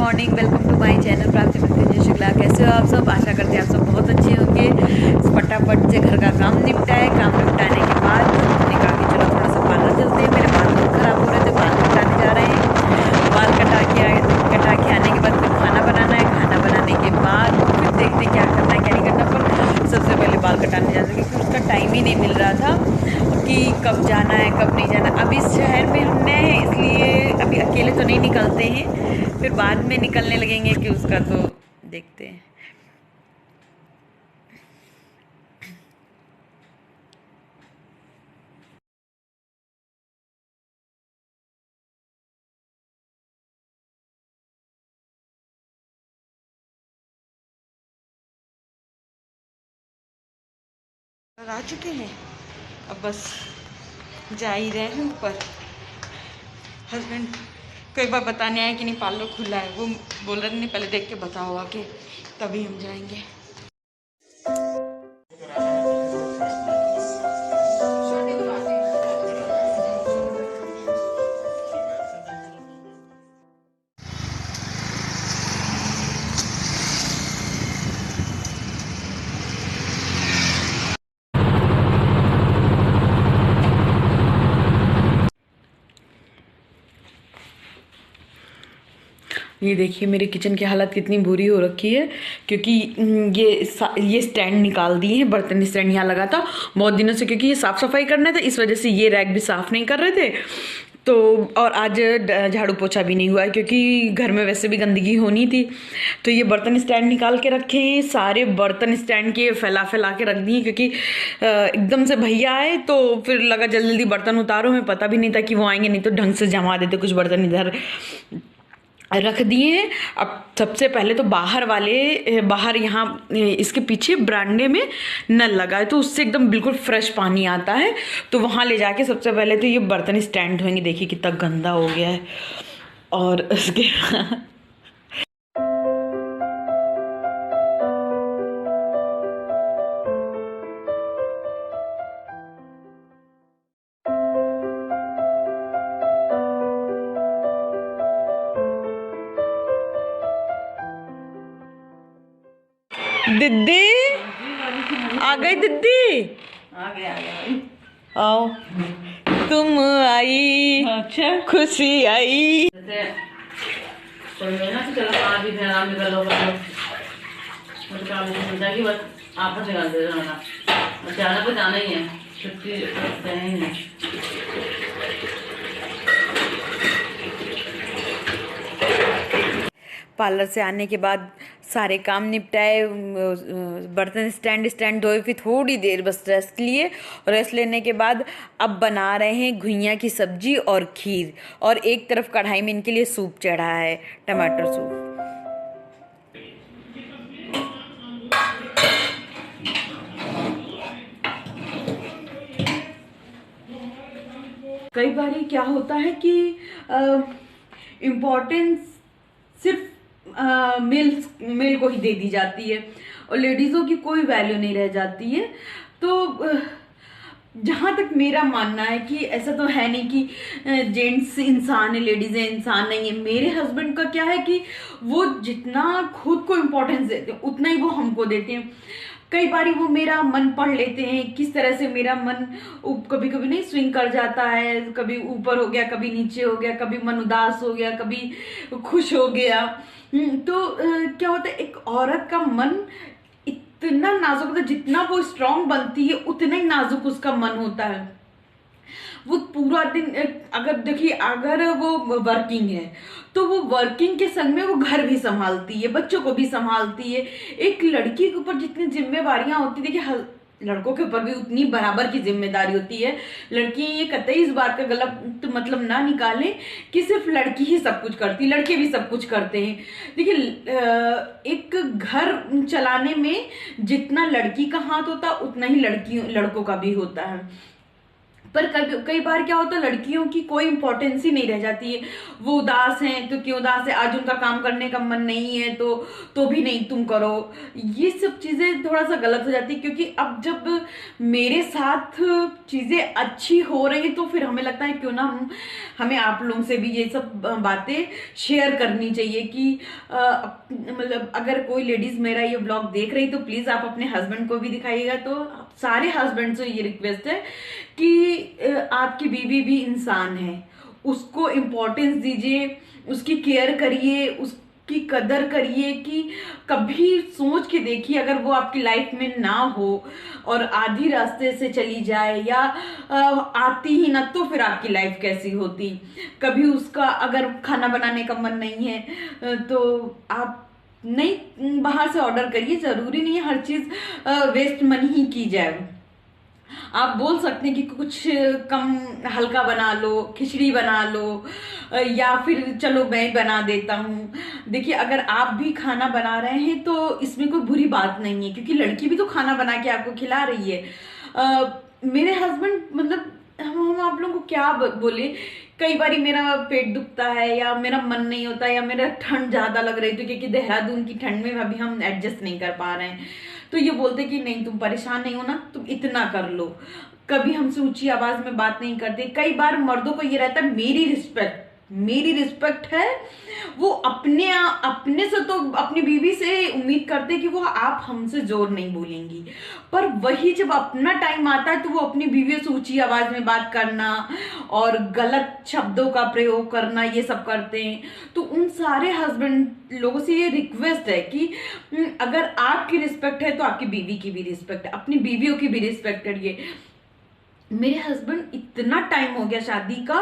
Morning, welcome to my channel Prapti Mrityunjay Shukla. कैसे हो आप सब? आशा करते हैं आप सब बहुत अच्छे होंगे। फटाफट से घर का काम निपटाए। काम निपटाने के बाद हमने कहा कि चलो थोड़ा सा पार्लर चलते हैं। मेरे बाल बहुत ख़राब हो रहे थे, बाल कटाने जा रहे हैं। बाल कटा के आने के बाद फिर खाना बनाना है। खाना बनाने के बाद फिर देखते हैं क्या करना है क्या नहीं करना। पर सबसे पहले बाल कटाने जाते हैं क्योंकि उसका टाइम ही नहीं मिल रहा था कि कब जाना है कब नहीं जाना। अब इस शहर में हम नए हैं, इसलिए अभी अकेले तो नहीं निकलते हैं, फिर बाद में निकलने लगेंगे कि उसका तो देखते हैं। आ चुके हैं, अब बस जा ही रहे हैं ऊपर। हस्बैंड को एक बार बताने आए कि नहीं पार्लर खुला है, वो बोल रहे नहीं पहले देख के बताओ आके, तभी हम जाएंगे। ये देखिए मेरे किचन की हालत कितनी बुरी हो रखी है, क्योंकि ये स्टैंड निकाल दिए हैं। बर्तन स्टैंड यहाँ लगा था बहुत दिनों से, क्योंकि ये साफ़ सफाई करना था, इस वजह से ये रैक भी साफ़ नहीं कर रहे थे। तो और आज झाड़ू पोछा भी नहीं हुआ है, क्योंकि घर में वैसे भी गंदगी होनी थी। तो ये बर्तन स्टैंड निकाल के रखे हैं, सारे बर्तन स्टैंड के फैला फैला के रख दिए, क्योंकि एकदम से भैया आए तो फिर लगा जल्दी जल्दी बर्तन उतारो। हमें पता भी नहीं था कि वो आएंगे, नहीं तो ढंग से जमा देते कुछ बर्तन इधर रख दिए हैं। अब सबसे पहले तो बाहर यहाँ इसके पीछे बरामदे में नल लगा है, तो उससे एकदम बिल्कुल फ्रेश पानी आता है। तो वहाँ ले जाके सबसे पहले तो ये बर्तन स्टैंड धोएंगे। देखिए कितना गंदा हो गया है। और उसके दीदी आ गई। दीदी आ गया आओ, तुम आई, अच्छा खुशी आई। कोई ना कि चलो आज ही आराम निकल लो मुझे काम मिलता है कि बस आपस निकाल दे जाना। जाना तो जाना ही है, छुट्टी जाएंगे। पार्लर से आने के बाद सारे काम निपटाए, बर्तन स्टैंड धोए, फिर थोड़ी देर बस रेस्ट लिए। और रेस्ट लेने के बाद अब बना रहे हैं घुइयाँ की सब्जी और खीर, और एक तरफ कढ़ाई में इनके लिए सूप चढ़ा है, टमाटर सूप। कई बार क्या होता है कि इम्पोर्टेंस सिर्फ मेल को ही दे दी जाती है, और लेडीज़ों की कोई वैल्यू नहीं रह जाती है। तो जहाँ तक मेरा मानना है कि ऐसा तो है नहीं कि जेंट्स इंसान है लेडीज़ें इंसान नहीं है। मेरे हस्बैंड का क्या है कि वो जितना खुद को इम्पोर्टेंस देते हैं उतना ही वो हमको देते हैं। कई बार वो मेरा मन पढ़ लेते हैं, किस तरह से मेरा मन कभी कभी नहीं स्विंग कर जाता है, कभी ऊपर हो गया, कभी नीचे हो गया, कभी मन उदास हो गया, कभी खुश हो गया। तो क्या होता है, एक औरत का मन इतना नाजुक होता है, जितना वो स्ट्रांग बनती है उतना ही नाजुक उसका मन होता है। वो पूरा दिन अगर देखिए, अगर वो वर्किंग है तो वो वर्किंग के संग में वो घर भी संभालती है, बच्चों को भी संभालती है। एक लड़की के ऊपर जितनी जिम्मेवारियां होती, देखिए लड़कों के ऊपर भी उतनी बराबर की जिम्मेदारी होती है। लड़की ये कतई इस बात का गलत मतलब ना निकालें कि सिर्फ लड़की ही सब कुछ करती, लड़के भी सब कुछ करते हैं। देखिए एक घर चलाने में जितना लड़की का हाथ होता उतना ही लड़कों का भी होता है। पर कई बार क्या होता है, लड़कियों की कोई इंपॉर्टेंस ही नहीं रह जाती है। वो उदास हैं तो क्यों उदास है, आज उनका काम करने का मन नहीं है तो भी नहीं तुम करो। ये सब चीजें थोड़ा सा गलत हो जाती है, क्योंकि अब जब मेरे साथ चीजें अच्छी हो रही तो फिर हमें लगता है क्यों ना हमें आप लोगों से भी ये सब बातें शेयर करनी चाहिए कि मतलब अगर कोई लेडीज मेरा ये ब्लॉग देख रही तो प्लीज आप अपने हस्बैंड को भी दिखाइएगा। तो सारे हस्बैंड से ये रिक्वेस्ट है कि आपकी बीवी भी इंसान है, उसको इम्पोर्टेंस दीजिए, उसकी केयर करिए, उसकी कदर करिए। कि कभी सोच के देखिए अगर वो आपकी लाइफ में ना हो और आधी रास्ते से चली जाए या आती ही ना, तो फिर आपकी लाइफ कैसी होती। कभी उसका अगर खाना बनाने का मन नहीं है तो आप नहीं बाहर से ऑर्डर करिए, जरूरी नहीं है हर चीज वेस्ट मनी ही की जाए। आप बोल सकते हैं कि कुछ कम हल्का बना लो, खिचड़ी बना लो, या फिर चलो मैं बना देता हूँ। देखिए अगर आप भी खाना बना रहे हैं तो इसमें कोई बुरी बात नहीं है, क्योंकि लड़की भी तो खाना बना के आपको खिला रही है। मेरे हस्बैंड मतलब हम आप लोगों को क्या बोले, कई बार मेरा पेट दुखता है या मेरा मन नहीं होता या मेरा ठंड ज्यादा लग रही थी, क्योंकि देहरादून की ठंड में अभी हम एडजस्ट नहीं कर पा रहे हैं, तो ये बोलते कि नहीं तुम परेशान नहीं हो ना, तुम इतना कर लो। कभी हमसे ऊंची आवाज में बात नहीं करते। कई बार मर्दों को ये रहता है मेरी रिस्पेक्ट है, वो अपने से तो अपनी बीवी से उम्मीद करते कि वो आप हमसे जोर नहीं बोलेंगी, पर वही जब अपना टाइम आता है तो वो अपनी बीवी से ऊंची आवाज में बात करना और गलत शब्दों का प्रयोग करना ये सब करते हैं। तो उन सारे हस्बैंड लोगों से ये रिक्वेस्ट है कि अगर आपकी रिस्पेक्ट है तो आपकी बीवी की भी रिस्पेक्ट है, अपनी बीवियों की भी रिस्पेक्ट करिए। मेरे हस्बैंड इतना टाइम हो गया शादी का,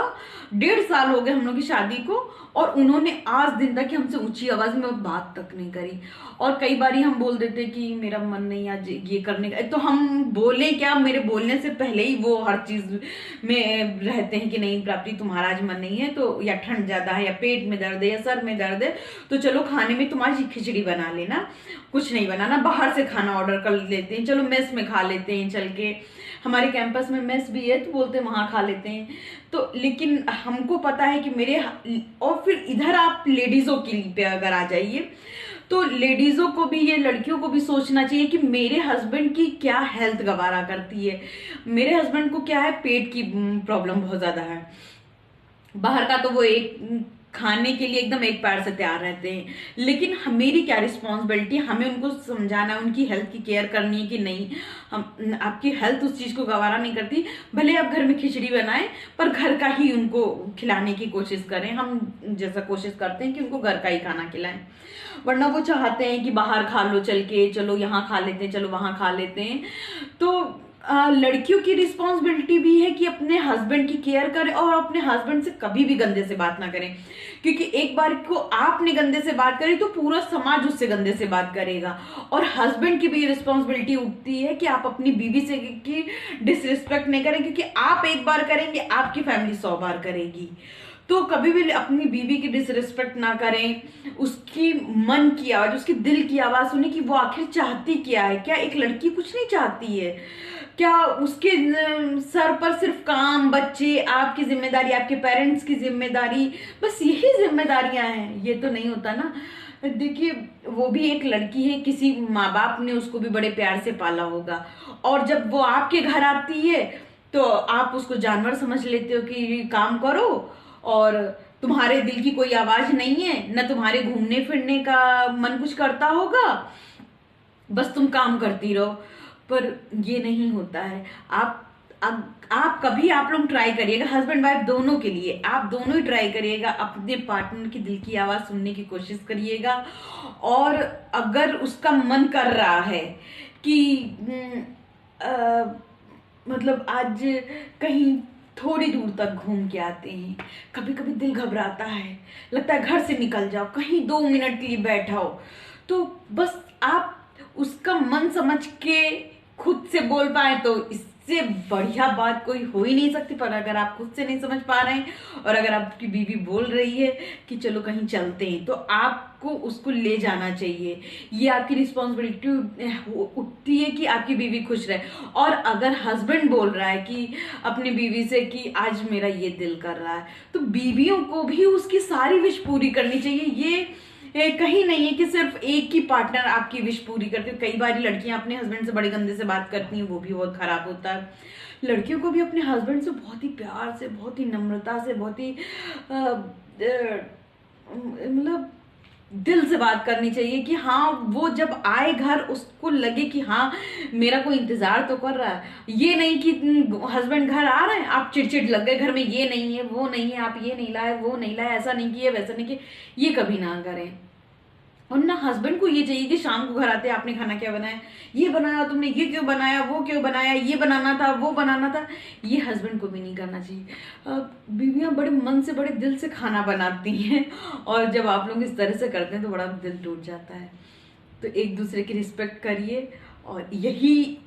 1.5 साल हो गए हम लोग की शादी को, और उन्होंने आज दिन तक हमसे ऊंची आवाज में बात तक नहीं करी। और कई बार हम बोल देते कि मेरा मन नहीं आज ये करने का, तो हम बोले क्या, मेरे बोलने से पहले ही वो हर चीज में रहते हैं कि नहीं प्राप्ति तुम्हारा आज मन नहीं है, तो या ठंड ज्यादा है या पेट में दर्द है या सर में दर्द है, तो चलो खाने में तुम आज खिचड़ी बना लेना, कुछ नहीं बनाना, बाहर से खाना ऑर्डर कर लेते हैं, चलो मेस में खा लेते हैं चल के, हमारे कैंपस में मेस भी है तो बोलते हैं वहां खा लेते हैं। तो लेकिन हमको पता है कि मेरे, और फिर इधर आप लेडीजों के पे अगर आ जाइए तो लेडीजों को भी, ये लड़कियों को भी सोचना चाहिए कि मेरे हस्बैंड की क्या हेल्थ गवारा करती है। मेरे हस्बैंड को क्या है, पेट की प्रॉब्लम बहुत ज्यादा है, बाहर का तो वो एक खाने के लिए एकदम एक पैर से तैयार रहते हैं, लेकिन मेरी क्या रिस्पॉन्सिबिलिटी, हमें उनको समझाना है, उनकी हेल्थ की केयर करनी है कि नहीं हम, आपकी हेल्थ उस चीज को गवारा नहीं करती, भले आप घर में खिचड़ी बनाएं पर घर का ही उनको खिलाने की कोशिश करें, हम जैसा कोशिश करते हैं कि उनको घर का ही खाना खिलाएं। वरना वो चाहते हैं कि बाहर खा लो चल के, चलो यहाँ खा लेते हैं, चलो वहां खा लेते हैं। तो लड़कियों की रिस्पॉन्सिबिलिटी भी है कि अपने हस्बैंड की केयर करें और अपने हस्बैंड से कभी भी गंदे से बात ना करें, क्योंकि एक बार को आपने गंदे से बात करी तो पूरा समाज उससे गंदे से बात करेगा। और हस्बैंड की भी रिस्पॉन्सिबिलिटी उठती है कि आप अपनी बीवी से की डिसरिस्पेक्ट नहीं करें, क्योंकि आप एक बार करेंगे आपकी फैमिली 100 बार करेगी। तो कभी भी अपनी बीवी की डिसरिस्पेक्ट ना करें, उसकी मन की आवाज, उसकी दिल की आवाज सुने कि वो आखिर चाहती क्या है। क्या एक लड़की कुछ नहीं चाहती है क्या? उसके सर पर सिर्फ काम, बच्चे, आपकी जिम्मेदारी, आपके पेरेंट्स की जिम्मेदारी, बस यही जिम्मेदारियां हैं? ये तो नहीं होता ना। देखिए वो भी एक लड़की है, किसी माँ बाप ने उसको भी बड़े प्यार से पाला होगा, और जब वो आपके घर आती है तो आप उसको जानवर समझ लेते हो कि काम करो, और तुम्हारे दिल की कोई आवाज नहीं है, न तुम्हारे घूमने फिरने का मन कुछ करता होगा, बस तुम काम करती रहो। पर ये नहीं होता है। आप कभी, आप लोग ट्राई करिएगा, हस्बैंड वाइफ दोनों के लिए, आप दोनों ही ट्राई करिएगा, अपने पार्टनर की दिल की आवाज सुनने की कोशिश करिएगा। और अगर उसका मन कर रहा है कि मतलब आज कहीं थोड़ी दूर तक घूम के आते हैं, कभी कभी दिल घबराता है, लगता है घर से निकल जाओ, कहीं 2 मिनट के लिए बैठाओ, तो बस आप उसका मन समझ के खुद से बोल पाए तो इससे बढ़िया बात कोई हो ही नहीं सकती। पर अगर आप खुद से नहीं समझ पा रहे हैं और अगर आपकी बीवी बोल रही है कि चलो कहीं चलते हैं, तो आपको उसको ले जाना चाहिए। ये आपकी रिस्पॉन्सिबिलिटी उठती है कि आपकी बीवी खुश रहे। और अगर हस्बैंड बोल रहा है कि अपनी बीवी से कि आज मेरा ये दिल कर रहा है, तो बीवियों को भी उसकी सारी विश पूरी करनी चाहिए। ये कहीं नहीं है कि सिर्फ एक ही पार्टनर आपकी विश पूरी करते। कई बार लड़कियां अपने हस्बैंड से बड़े गंदे से बात करती हैं, वो भी बहुत खराब होता है। लड़कियों को भी अपने हस्बैंड से बहुत ही प्यार से, बहुत ही नम्रता से, बहुत ही मतलब दिल से बात करनी चाहिए कि हाँ, वो जब आए घर उसको लगे कि हाँ मेरा कोई इंतजार तो कर रहा है। ये नहीं कि हस्बैंड घर आ रहे हैं, आप चिड़चिड़ लग गए, घर में ये नहीं है, वो नहीं है, आप ये नहीं लाए, वो नहीं लाए, ऐसा नहीं किया, वैसा नहीं किया। ये कभी ना करें। और ना हस्बैंड को ये चाहिए कि शाम को घर आते आपने खाना क्या बनाया, ये बनाया तुमने, ये क्यों बनाया, वो क्यों बनाया, ये बनाना था, वो बनाना था। ये हस्बैंड को भी नहीं करना चाहिए। बीवियां बड़े मन से, बड़े दिल से खाना बनाती हैं, और जब आप लोग इस तरह से करते हैं तो बड़ा दिल टूट जाता है। तो एक दूसरे की रिस्पेक्ट करिए। और यही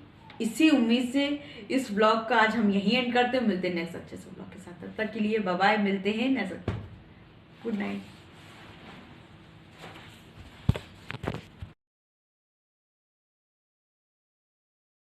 इसी उम्मीद से इस ब्लॉग का आज हम यही एंड करते हैं। मिलते हैं नेक्स्ट अच्छे से ब्लॉग के साथ। तब तक के लिए बाय बाय, मिलते हैं नेक्स्ट। Good night.